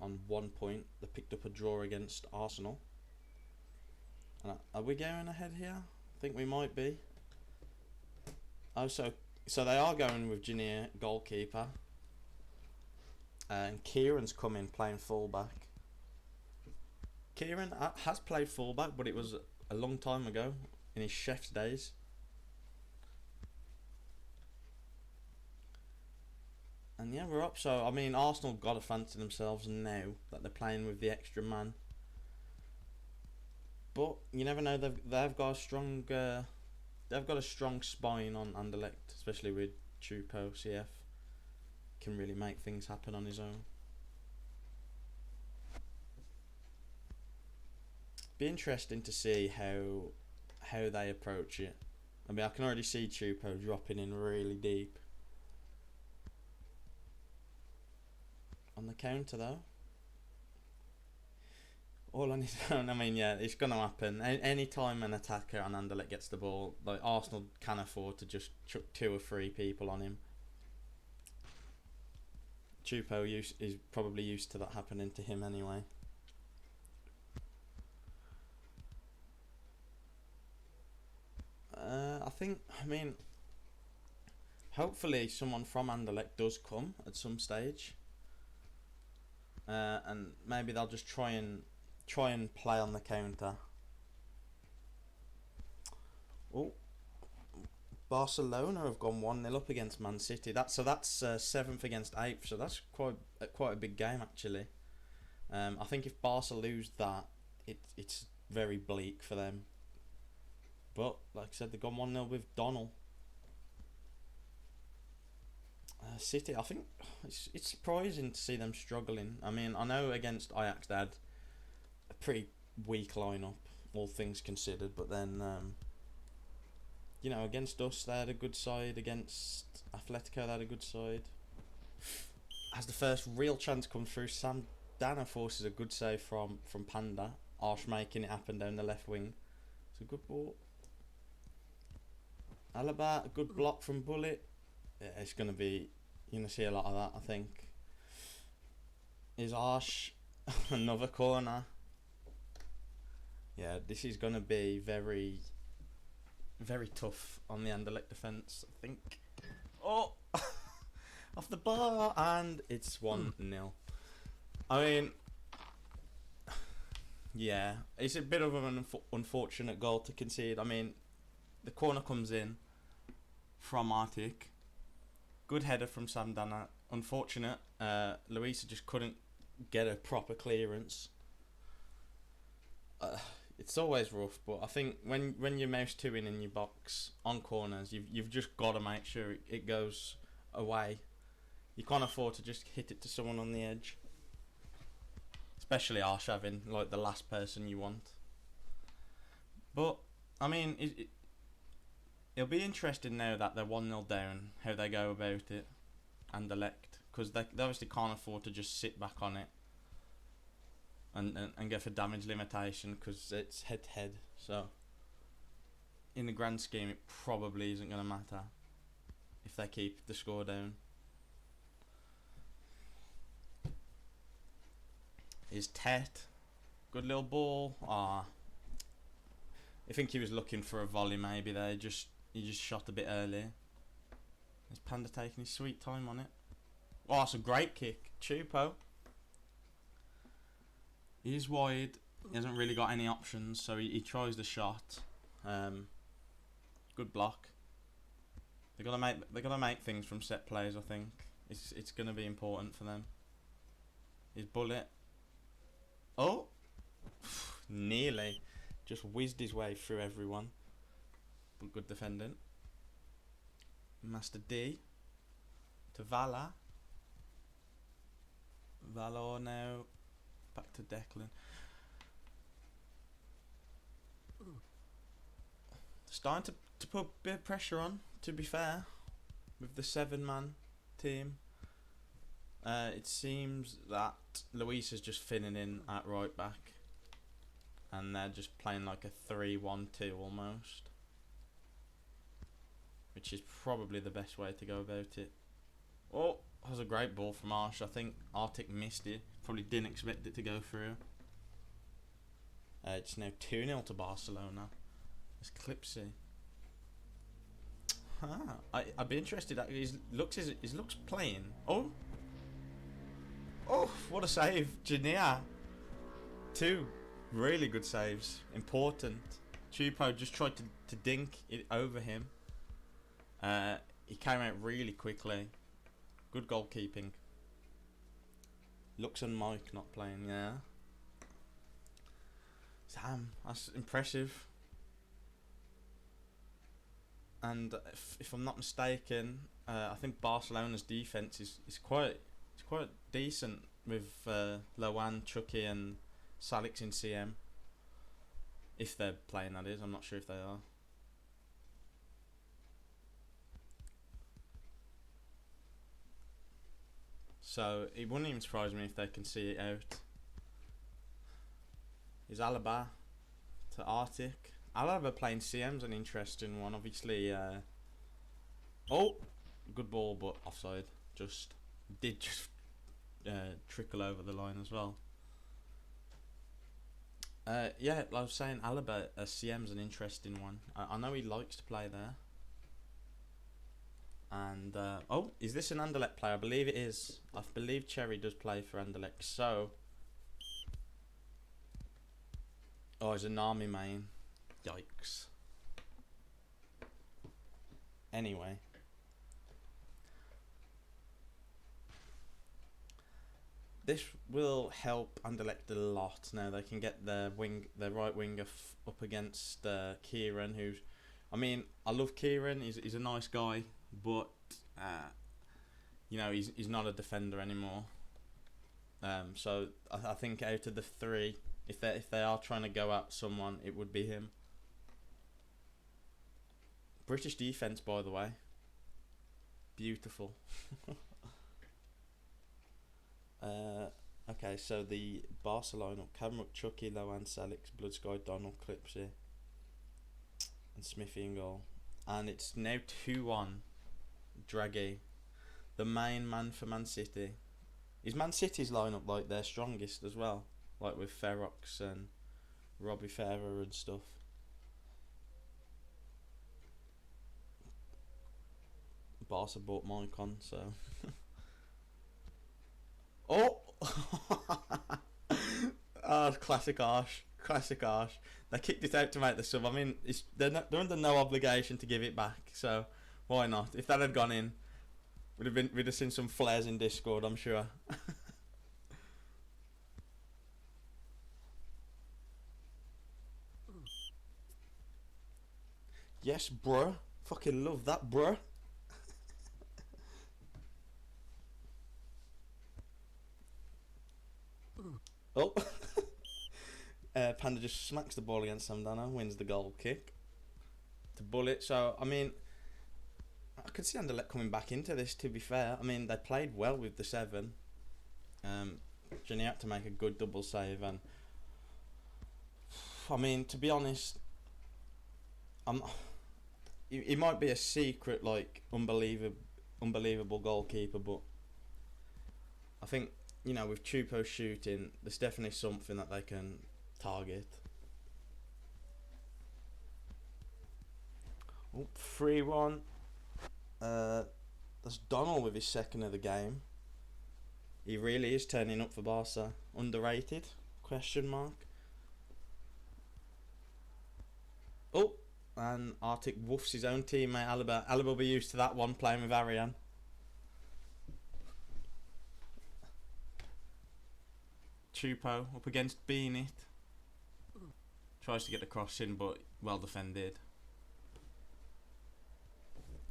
on 1 point. They picked up a draw against Arsenal. And are we going ahead here? I think we might be. Oh, so they are going with Junior goalkeeper. And Kieran's come in playing fullback. Kieran has played fullback, but it was a long time ago in his chef's days. And yeah, we're up. So I mean, Arsenal got to fancy themselves now that they're playing with the extra man. But you never know. They've got a strong spine on Anderlecht, especially with Chupo CF. Can really make things happen on his own. Be interesting to see how they approach it. I mean, I can already see Chupo dropping in really deep. On the counter though, all on his own. I mean, yeah, it's going to happen. Any time an attacker on Anderlecht gets the ball, like Arsenal can afford to just chuck 2 or 3 people on him. Chupo is probably used to that happening to him anyway. I mean, hopefully someone from Anderlecht does come at some stage. And maybe they'll just try and play on the counter. Oh, Barcelona have gone 1-0 up against Man City. That's 7th against 8th. So that's quite a big game actually. I think if Barca lose that, it's very bleak for them. But like I said, they've gone 1-0 with Donald. City, I think it's surprising to see them struggling. I mean, I know against Ajax they had a pretty weak lineup, all things considered, but then against us they had a good side. Against Atletico they had a good side. As the first real chance comes through, Sam Dana forces a good save from Panda. Arsh making it happen down the left wing. It's a good ball. Alaba, a good block from Bullet. Yeah, it's going to be, you're going to see a lot of that, I think. Is Arsh another corner? Yeah, this is going to be very, very tough on the Anderlecht defence, I think. Oh! Off the bar, and it's 1-0. I mean, yeah, it's a bit of an unfortunate goal to concede. I mean, the corner comes in from Arctic. Good header from Sam Dana. Unfortunate. Luisa just couldn't get a proper clearance. It's always rough, but I think when you mouse 2 in your box on corners, you've just got to make sure it goes away. You can't afford to just hit it to someone on the edge, especially Arsh having like the last person you want. But I mean, it'll be interesting now that they're 1-0 down, how they go about it, Anderlecht, because they obviously can't afford to just sit back on it and go for damage limitation, because it's head-to-head. So, in the grand scheme, it probably isn't going to matter if they keep the score down. Is Tet. Good little ball. I think he was looking for a volley maybe there, he just shot a bit early. Is Panda taking his sweet time on it? Oh, it's a great kick. Chupo. He's wide. He hasn't really got any options, so he tries the shot. Good block. They're gonna make things from set plays. I think it's gonna be important for them. His Bullet. Oh, nearly. Just whizzed his way through everyone. But good defending. Master D. To Vala. Valor now. Back to Declan. Starting to put a bit of pressure on, to be fair, with the 7-man team. It seems that Luis is just filling in at right back, and they're just playing like a 3-1-2 almost, which is probably the best way to go about it. Oh, that was a great ball from Arsh. I think Arctic missed it. Probably didn't expect it to go through. It's now 2-0 to Barcelona. It's Clipsy. I'd be interested. His looks playing. Oh, what a save, Jania. 2 really good saves. Important. Chupo just tried to dink it over him. He came out really quickly. Good goalkeeping. Lux and Mike not playing, yeah. Damn, that's impressive. And if I'm not mistaken, I think Barcelona's defense is quite decent with Loan, Chucky, and Salix in CM. If they're playing, that is. I'm not sure if they are. So it wouldn't even surprise me if they can see it out. Is Alaba to Arctic? Alaba playing CM's an interesting one. Obviously, good ball, but offside. Did trickle over the line as well. Yeah, like I was saying, Alaba, CM's an interesting one. I know he likes to play there. And, is this an Anderlecht player? I believe it is. I believe Cherry does play for Anderlecht, so... Oh, he's an army main. Yikes. Anyway. This will help Anderlecht a lot. Now they can get their right winger up against Kieran, who's... I mean, I love Kieran. He's a nice guy, but he's not a defender anymore. So I think out of the 3, if they are trying to go at someone, it would be him. British defense, by the way. Beautiful. Okay, so the Barcelona, Camrook, Chucky, Loan, Salix, Blood Sky, Donald, Clipsy, and Smithy in goal. And it's now 2-1. Draghi, the main man for Man City. Is Man City's lineup like their strongest as well? Like with Ferox and Robbie Ferrer and stuff. Barca bought Mike on, so... Oh! Classic Arsh. They kicked it out to make the sub. I mean, they're under no obligation to give it back, so why not? If that had gone in, we'd have seen some flares in Discord, I'm sure. Yes, bruh. Fucking love that, bruh. Oh. Panda just smacks the ball against Samdana, wins the goal kick to Bullet. So, I mean, I could see Anderlecht coming back into this, to be fair. I mean, they played well with the 7. Jenny had to make a good double save, and I mean, to be honest, he might be a secret, like, unbelievable goalkeeper, but I think, with Chupo shooting, there's definitely something that they can target. 3-1. That's Donald with his 2nd of the game. He really is turning up for Barca. Underrated? Question mark. Oh, and Arctic woofs his own teammate Alaba. Alaba will be used to that one, playing with Ariane. Chupo up against Beanit. Tries to get the cross in, but well defended.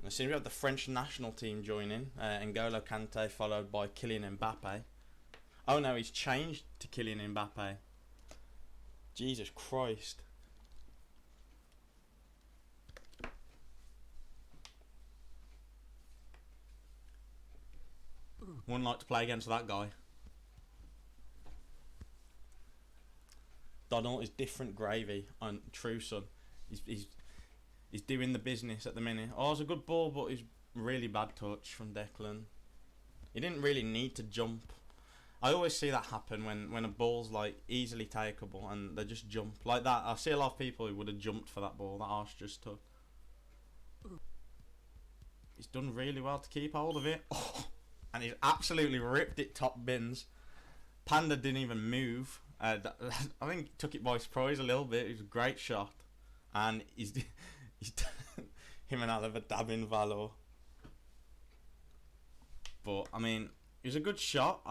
And soon we have the French national team joining. N'Golo Kante followed by Kylian Mbappe. Oh no, he's changed to Kylian Mbappe. Jesus Christ. Wouldn't like to play against that guy. Donald is different gravy on True Son. He's doing the business at the minute. Oh, it's a good ball, but it's really bad touch from Declan. He didn't really need to jump I always see that happen when a ball's like easily takeable and they just jump like that. I see a lot of people who would have jumped for that ball that Arse just took. He's done really well to keep hold of it. Oh, and he's absolutely ripped it top bins. Panda didn't even move. I think he took it by surprise a little bit. It was a great shot. And he's him and Oliver dabbing Valo. But, I mean, it was a good shot.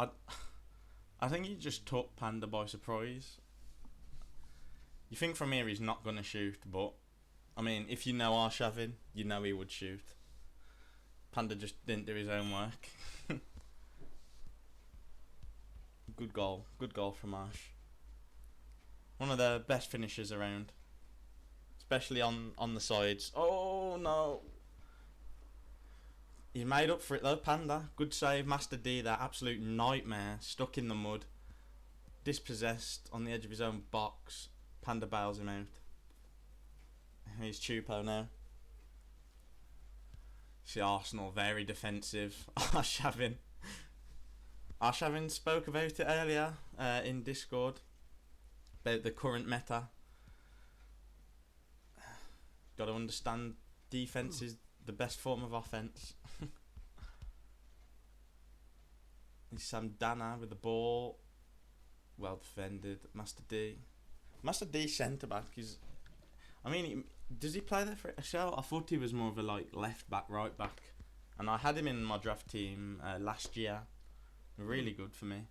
I think he just took Panda by surprise. You think from here he's not going to shoot, but, I mean, if you know Arshavin, you know he would shoot. Panda just didn't do his own work. Good goal from Arsh. One of the best finishers around, especially on the sides. Oh no! He's made up for it though, Panda. Good save, Master D. That absolute nightmare, stuck in the mud, dispossessed on the edge of his own box. Panda bails him out. He's Chupo now. See Arsenal very defensive. Arshavin spoke about it earlier in Discord about the current meta. Got to understand defense is the best form of offense. It's Sam Dana with the ball. Well defended. Master D centre back is. I mean, does he play there for a show? I thought he was more of a like left back, right back, and I had him in my draft team last year. Really good for me.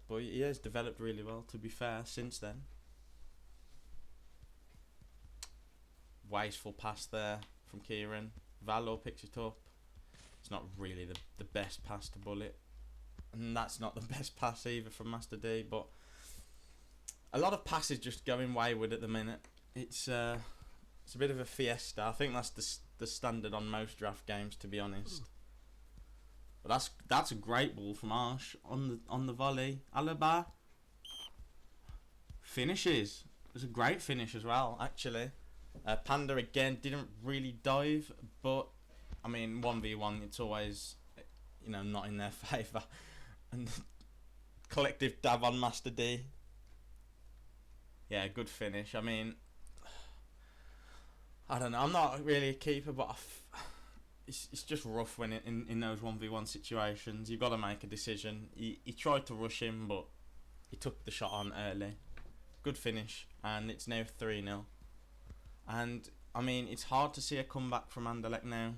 But he has developed really well, to be fair, since then. Wasteful pass there from Kieran. Valo picks it up. It's not really the best pass to Bullet. And that's not the best pass either from Master D, but a lot of passes just going wayward at the minute. It's a bit of a fiesta. I think that's the standard on most draft games, to be honest. But that's a great ball from Arsh on the volley. Alaba finishes. It was a great finish as well, actually. Panda again didn't really dive, but I mean 1v1 it's always not in their favour. And collective dab on Master D. Yeah, good finish. I mean, I don't know. I'm not really a keeper, but it's just rough when in those 1v1 situations. You've got to make a decision. He tried to rush him, but he took the shot on early. Good finish, and it's now 3-0. And, I mean, it's hard to see a comeback from Anderlecht now.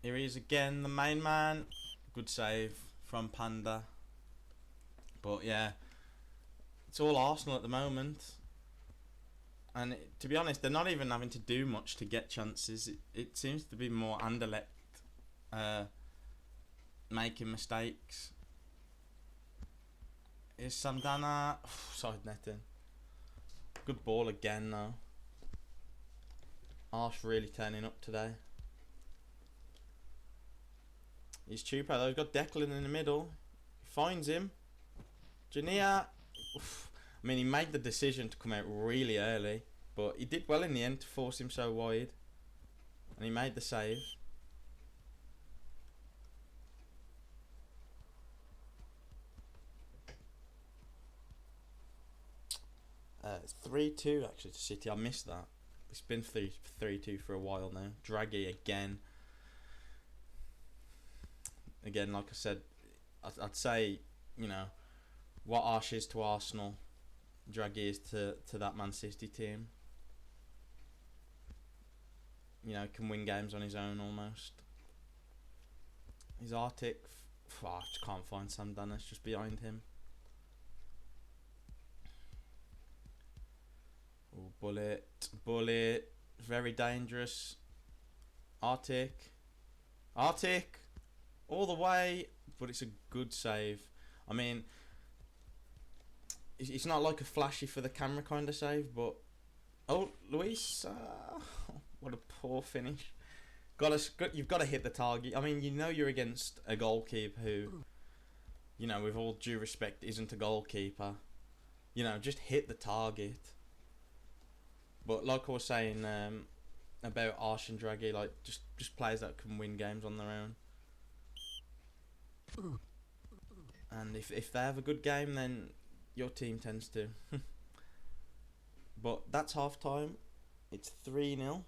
Here he is again, the main man. Good save from Panda. But, yeah, it's all Arsenal at the moment. And to be honest, they're not even having to do much to get chances. It seems to be more Anderlecht making mistakes. Here's Sandana. Side netting. Good ball again though. Arse really turning up today. He's Chupo though. He's got Declan in the middle. He finds him. Jania. I mean, he made the decision to come out really early, but he did well in the end to force him so wide. And he made the save. It's 3-2 actually to City. I missed that. It's been 3-2 for a while now. Draghi again. Again, like I said, I'd say, what Arsh is to Arsenal, Draghi is to that Man City team. Can win games on his own almost. He's Arctic. I just can't find Sam Dennis just behind him. Oh, bullet. Very dangerous. Arctic. All the way, but it's a good save. I mean, it's not like a flashy for the camera kind of save, but oh, Luis, what a poor finish. You've got to hit the target. I mean, you're against a goalkeeper who, with all due respect, isn't a goalkeeper. Just hit the target. But like I was saying about Arsh and Draghi, like just players that can win games on their own. And if they have a good game, then your team tends to. But that's half time. It's 3-0.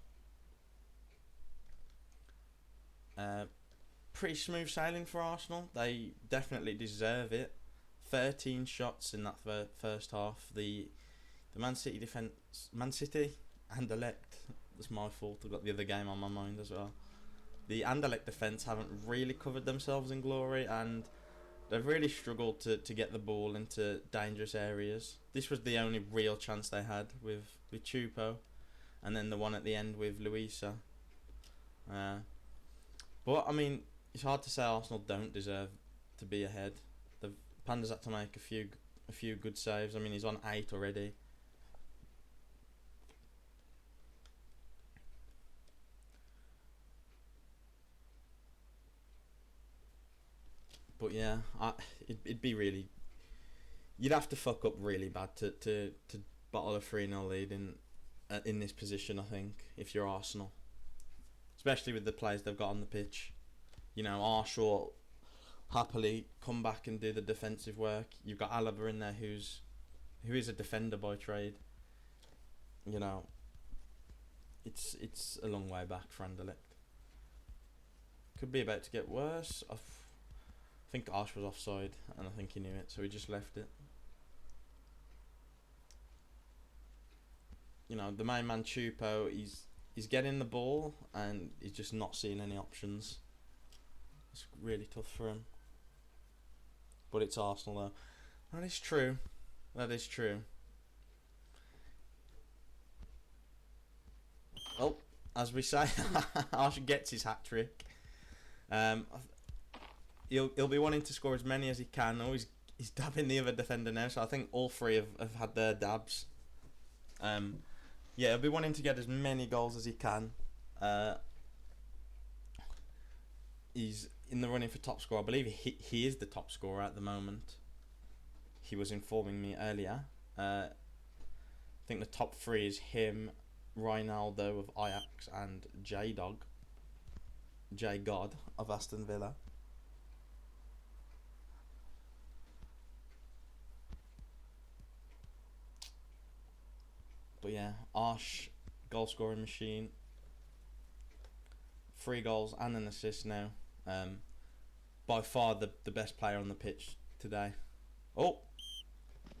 Pretty smooth sailing for Arsenal. They definitely deserve it. 13 shots in that first half. The Man City defence, Man City, Anderlecht. That's my fault. I've got the other game on my mind as well. The Anderlecht defence haven't really covered themselves in glory, and they've really struggled to get the ball into dangerous areas. This was the only real chance they had with Chupo, and then the one at the end with Luisa. But I mean, it's hard to say Arsenal don't deserve to be ahead. The Pandas had to make a few good saves. I mean, he's on 8 already. But yeah, it'd be really. You'd have to fuck up really bad to bottle a 3-0 lead in this position, I think, if you're Arsenal. Especially with the players they've got on the pitch. You know, Arsenal happily come back and do the defensive work. You've got Alaba in there who is a defender by trade. You know, it's a long way back for Anderlecht. Could be about to get worse. I think Arsh was offside, and I think he knew it, so he just left it. You know, the main man Chupo, he's getting the ball, and he's just not seeing any options. It's really tough for him. But it's Arsenal, though. That is true. That is true. Oh, as we say, Arsh gets his hat trick. He'll be wanting to score as many as he can. Oh, he's dabbing the other defender now, so I think all three have had their dabs. Yeah, he'll be wanting to get as many goals as he can. He's in the running for top scorer. I believe he is the top scorer at the moment. He was informing me earlier. I think the top 3 is him, Ronaldo of Ajax, and J God of Aston Villa. But yeah, Arsh, goal scoring machine. 3 goals and an assist now. By far the best player on the pitch today. Oh,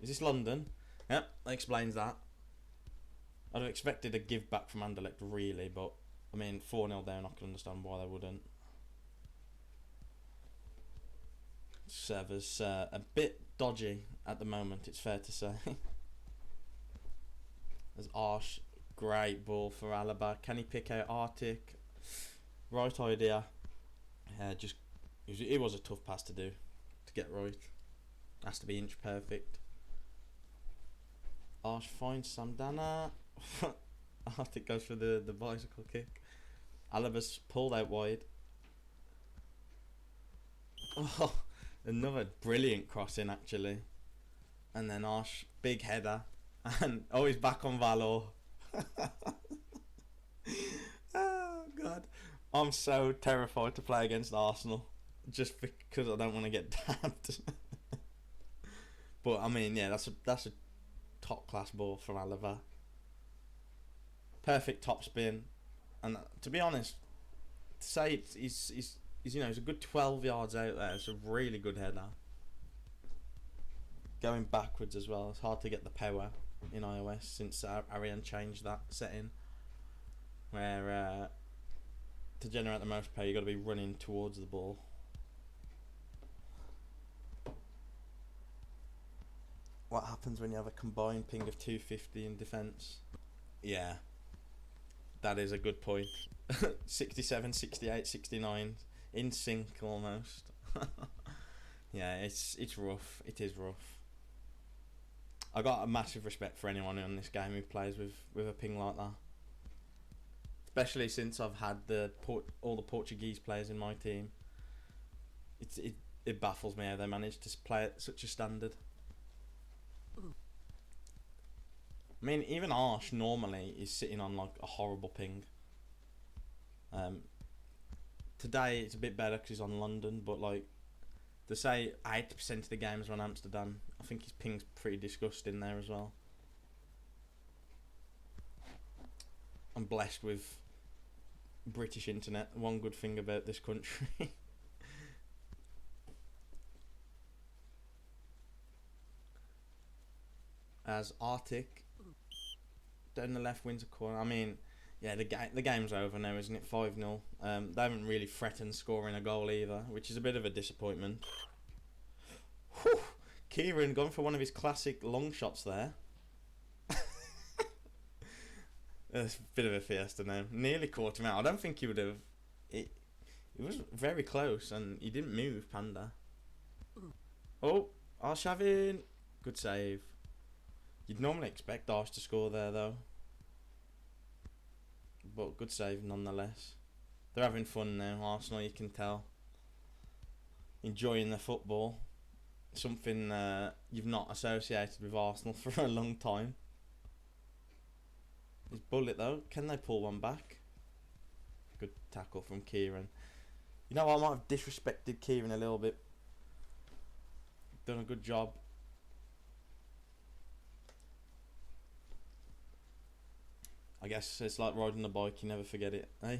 is this London? Yep, that explains that. I'd have expected a give back from Anderlecht really, but I mean 4-0 down, I can understand why they wouldn't. Server's a bit dodgy at the moment, it's fair to say. There's Arsh, great ball for Alaba. Can he pick out Arctic? Right idea. Just it was a tough pass to do, to get right. Has to be inch perfect. Arsh finds Samdana. Arctic goes for the bicycle kick. Alaba's pulled out wide. Oh, another brilliant crossing actually. And then Arsh, big header. And he's back on Valor. Oh god, I'm so terrified to play against Arsenal just because I don't want to get dabbed. But I mean, yeah, that's a top class ball from Alaba. Perfect top spin, and to be honest, to say he's you know he's a good 12 yards out there. It's a really good header. Going backwards as well. It's hard to get the power in iOS since Ariane changed that setting where to generate the most power you got to be running towards the ball. What happens when you have a combined ping of 250 in defence? Yeah, that is a good point. 67, 68, 69 in sync almost. Yeah, it's rough. It is rough. I got a massive respect for anyone in this game who plays with a ping like that. Especially since I've had all the Portuguese players in my team. It baffles me how they manage to play at such a standard. I mean, even Arsh normally is sitting on like a horrible ping. today it's a bit better because he's on London, but like they say 80% of the games are on Amsterdam. I think his ping's pretty disgusting there as well. I'm blessed with British internet. One good thing about this country. As Arctic down the left wins a corner. I mean, yeah, the game's over now, isn't it? 5-0. They haven't really threatened scoring a goal either, which is a bit of a disappointment. Whew. Kieran gone for one of his classic long shots there. It's a bit of a fiesta now. Nearly caught him out. I don't think he would have. It was very close, and he didn't move, Panda. Oh, Arshavin. Good save. You'd normally expect Arsh to score there, though. But good save nonetheless. They're having fun now, Arsenal, you can tell. Enjoying the football. Something you've not associated with Arsenal for a long time. His bullet, though. Can they pull one back? Good tackle from Kieran. You know what? I might have disrespected Kieran a little bit. Done a good job. I guess it's like riding a bike, you never forget it, eh?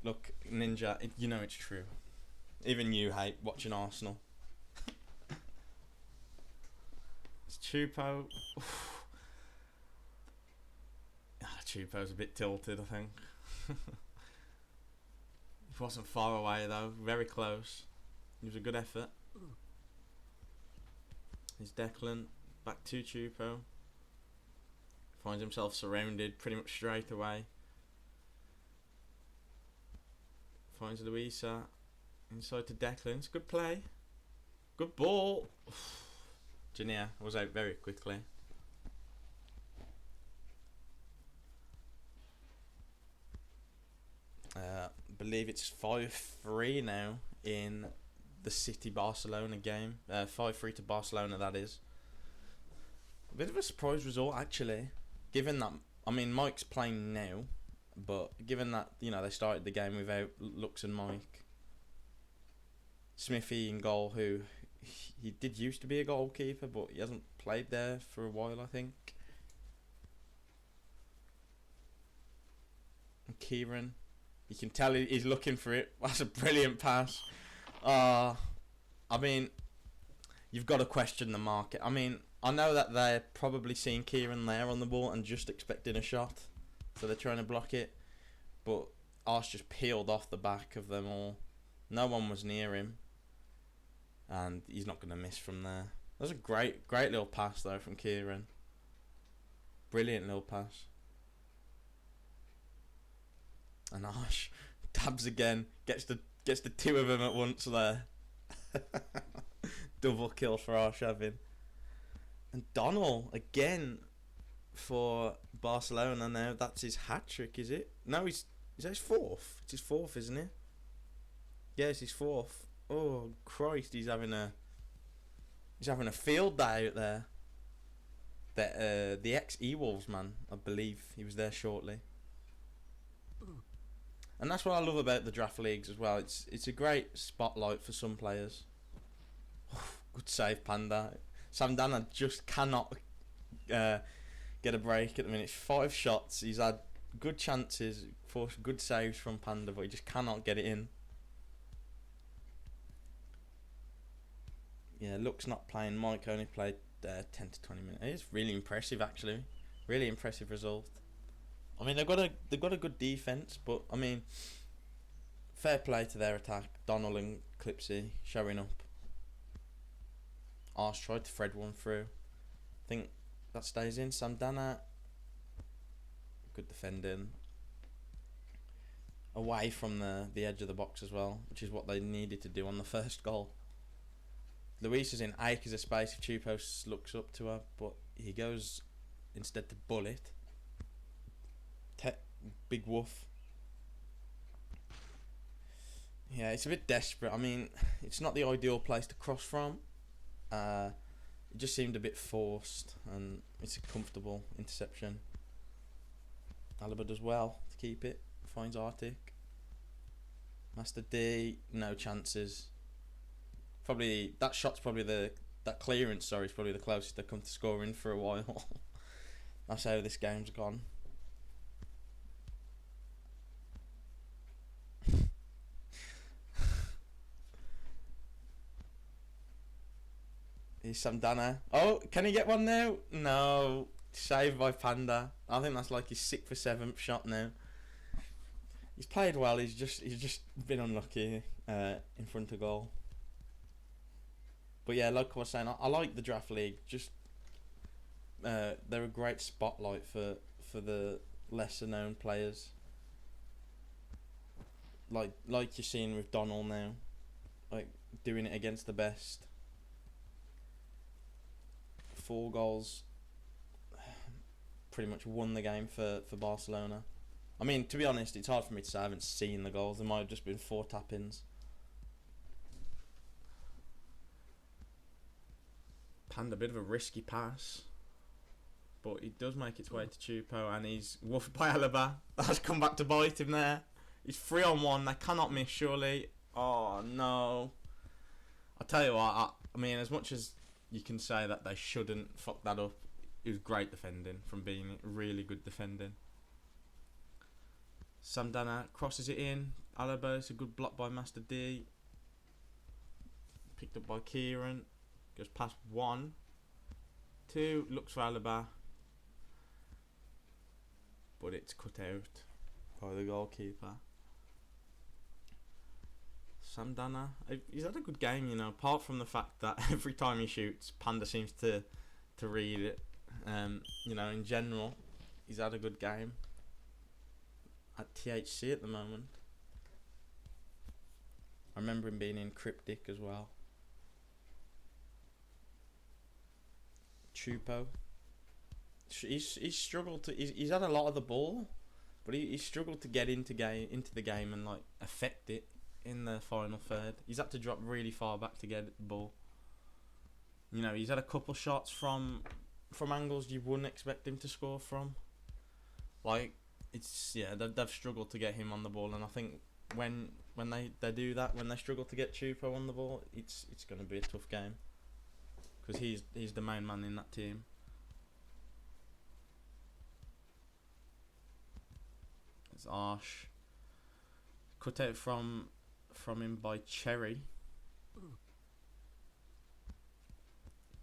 Look, Ninja, you know it's true. Even you hate watching Arsenal. It's Chupo. Chupo's a bit tilted, I think. He wasn't far away though, very close. It was a good effort. Here's Declan, back to Chupo. Finds himself surrounded pretty much straight away. Finds Luisa. Inside to Declan. It's a good play. Good ball. Jania was out very quickly. Believe it's 5-3 now in the City Barcelona game. 5-3 to Barcelona, that is. A bit of a surprise result, actually. Given that, I mean, Mike's playing now, but given that, you know, they started the game without Lux and Mike. Smithy in goal, who he did used to be a goalkeeper, but he hasn't played there for a while, I think. And Kieran, you can tell he's looking for it. That's a brilliant pass. I mean, you've got to question the market. I mean, I know that they're probably seeing Kieran there on the ball and just expecting a shot, so they're trying to block it. But Arse just peeled off the back of them all. No one was near him, and he's not going to miss from there. That was a great little pass though from Kieran. Brilliant little pass. And Arse dabs again, gets the two of them at once there. Double kill for Arshavin. And Donald again for Barcelona now. That's his hat trick, is it? No, is that his fourth? It's his fourth, isn't it? Yeah, it's his fourth. Oh Christ, he's having a field day out there. The ex-E-Wolves man, I believe he was there shortly. And that's what I love about the draft leagues as well. It's a great spotlight for some players. Good save, Panda. Samdana just cannot get a break at the minute. 5 shots. He's had good chances, 4 good saves from Panda, but he just cannot get it in. Yeah, Luke's not playing. Mike only played 10 to 20 minutes. It's really impressive, actually. Really impressive result. I mean, they've got a good defense, but I mean, fair play to their attack. Donald and Clipsy showing up. Arse tried to thread one through. I think that stays in. Samdana, good defending. Away from the edge of the box as well, which is what they needed to do on the first goal. Luis is in acres of space if Chupos looks up to her, but he goes instead to Bullet. Big woof. Yeah, it's a bit desperate. I mean, it's not the ideal place to cross from. It just seemed a bit forced, and it's a comfortable interception. Alaba does well to keep it finds Arctic. Master D, no chances. Probably that shot's probably that clearance. Sorry, is probably the closest they come to scoring for a while. That's how this game's gone. Here's Samdana. Oh, can he get one now? No. Saved by Panda. I think that's like his 6th or 7th shot now. He's played well. He's just been unlucky in front of goal. But yeah, like I was saying, I like the draft league. Just they're a great spotlight for the lesser known players. Like you're seeing with Donald now, like doing it against the best. 4 goals, pretty much won the game for Barcelona. I mean, to be honest, it's hard for me to say I haven't seen the goals. There might have just been 4 tap-ins. Panda, a bit of a risky pass, but it does make its way to Chupo, and he's woofed by Alaba. That's come back to bite him there. He's 3-on-1. They cannot miss, surely. Oh, no. I'll tell you what, I mean, as much as you can say that they shouldn't fuck that up, it was great defending from being really good defending. Samdana crosses it in. Alaba, it's a good block by Master D. Picked up by Kieran. Goes past 1. 2, looks for Alaba. But it's cut out by the goalkeeper. Samdana, he's had a good game, you know, apart from the fact that every time he shoots, Panda seems to read it. You know, in general, he's had a good game at THC at the moment. I remember him being in Cryptic as well. Chupo, he's struggled to. He's had a lot of the ball, but he struggled to get into the game and like affect it in the final third. He's had to drop really far back to get the ball. You know, he's had a couple shots from angles you wouldn't expect him to score from. Like, they've struggled to get him on the ball, and I think when they do that, when they struggle to get Chupo on the ball, it's going to be a tough game, because he's the main man in that team. It's Arsh. Cut out from him by Cherry.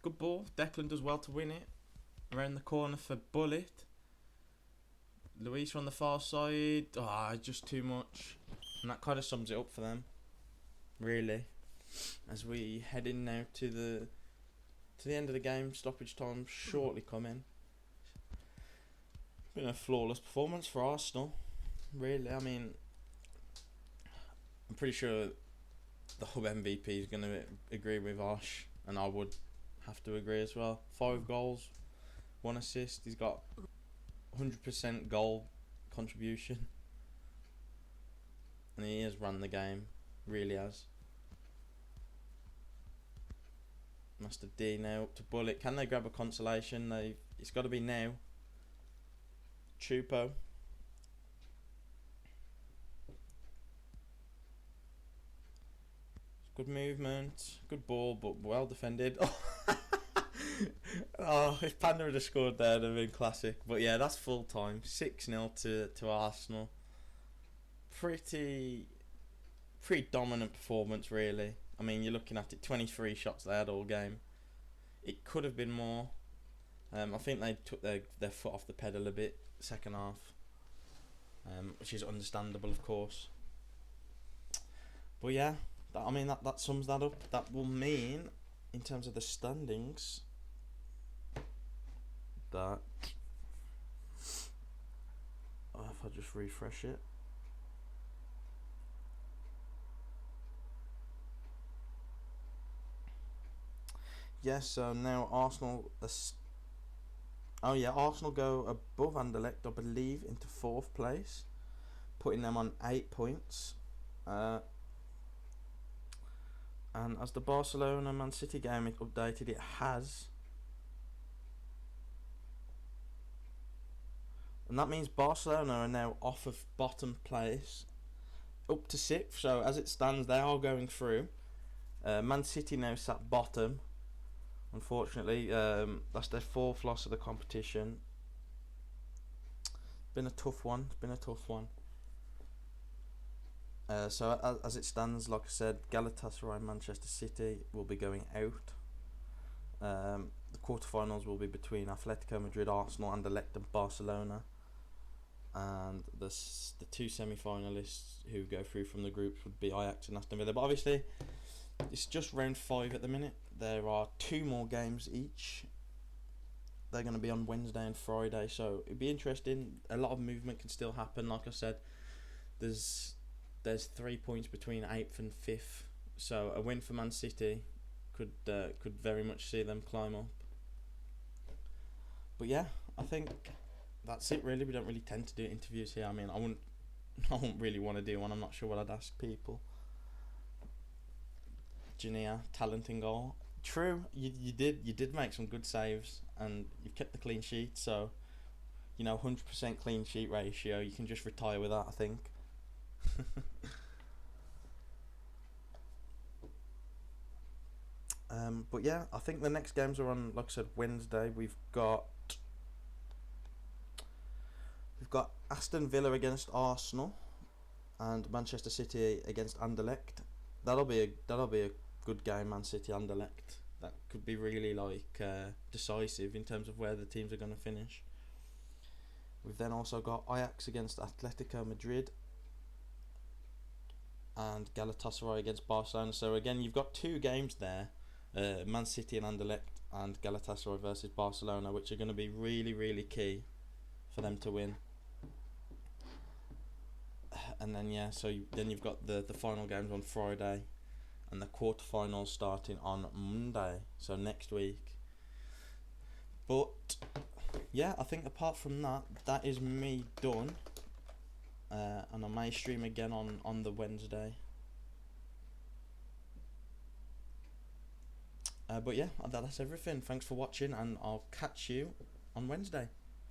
Good ball. Declan does well to win it. Around the corner for Bullet. Luis on the far side. Just too much. And that kind of sums it up for them, really. As we head in now to the end of the game, stoppage time shortly coming. Been a flawless performance for Arsenal, really. I mean, I'm pretty sure the Hub MVP is going to agree with Ash, and I would have to agree as well. 5 goals, 1 assist. He's got 100% goal contribution, and he has run the game, really has. Master D now up to Bullet. Can they grab a consolation? It's got to be now. Chupo. Good movement, good ball, but well defended. If Panda had scored there, it'd have been classic. But yeah, that's full time. 6-0 to Arsenal. Pretty dominant performance, really. I mean, you're looking at it, 23 shots they had all game. It could have been more. I think they took their foot off the pedal a bit second half, which is understandable, of course. But yeah, that sums that up. That will mean, in terms of the standings, that if I just refresh it. Yes, so now Arsenal. Arsenal go above Anderlecht, I believe, into 4th place, putting them on 8 points. And as the Barcelona Man City game is updated, it has And that means Barcelona are now off of bottom place up to 6th. So as it stands, they are going through. Man City now sat bottom. Unfortunately, that's their 4th loss of the competition. Been a tough one. So as it stands, like I said, Galatasaray and Manchester City will be going out. The quarterfinals will be between Atletico Madrid, Arsenal, Anderlecht and Barcelona. And the 2 semi-finalists who go through from the groups would be Ajax and Aston Villa. But obviously, it's just round 5 at the minute. There are 2 more games each. They're going to be on Wednesday and Friday, so it'd be interesting. A lot of movement can still happen. Like I said, there's 3 points between 8th and 5th. So a win for Man City could very much see them climb up. But yeah, I think that's it really. We don't really tend to do interviews here. I mean, I wouldn't really want to do one. I'm not sure what I'd ask people. Jania, talent in goal. True, you did make some good saves and you've kept the clean sheet. So, 100% clean sheet ratio. You can just retire with that, I think. But yeah, I think the next games are on, like I said, Wednesday. We've got Aston Villa against Arsenal, and Manchester City against Anderlecht. That'll be a good game, Man City Anderlecht. That could be really decisive in terms of where the teams are going to finish. We've then also got Ajax against Atletico Madrid and Galatasaray against Barcelona. So again, you've got 2 games there, Man City and Anderlecht, and Galatasaray versus Barcelona, which are going to be really, really key for them to win. And then you've got the final games on Friday, and the quarterfinals starting on Monday, so next week. But yeah, I think apart from that is me done. And I may stream again on the Wednesday. But yeah, that's everything. Thanks for watching, and I'll catch you on Wednesday.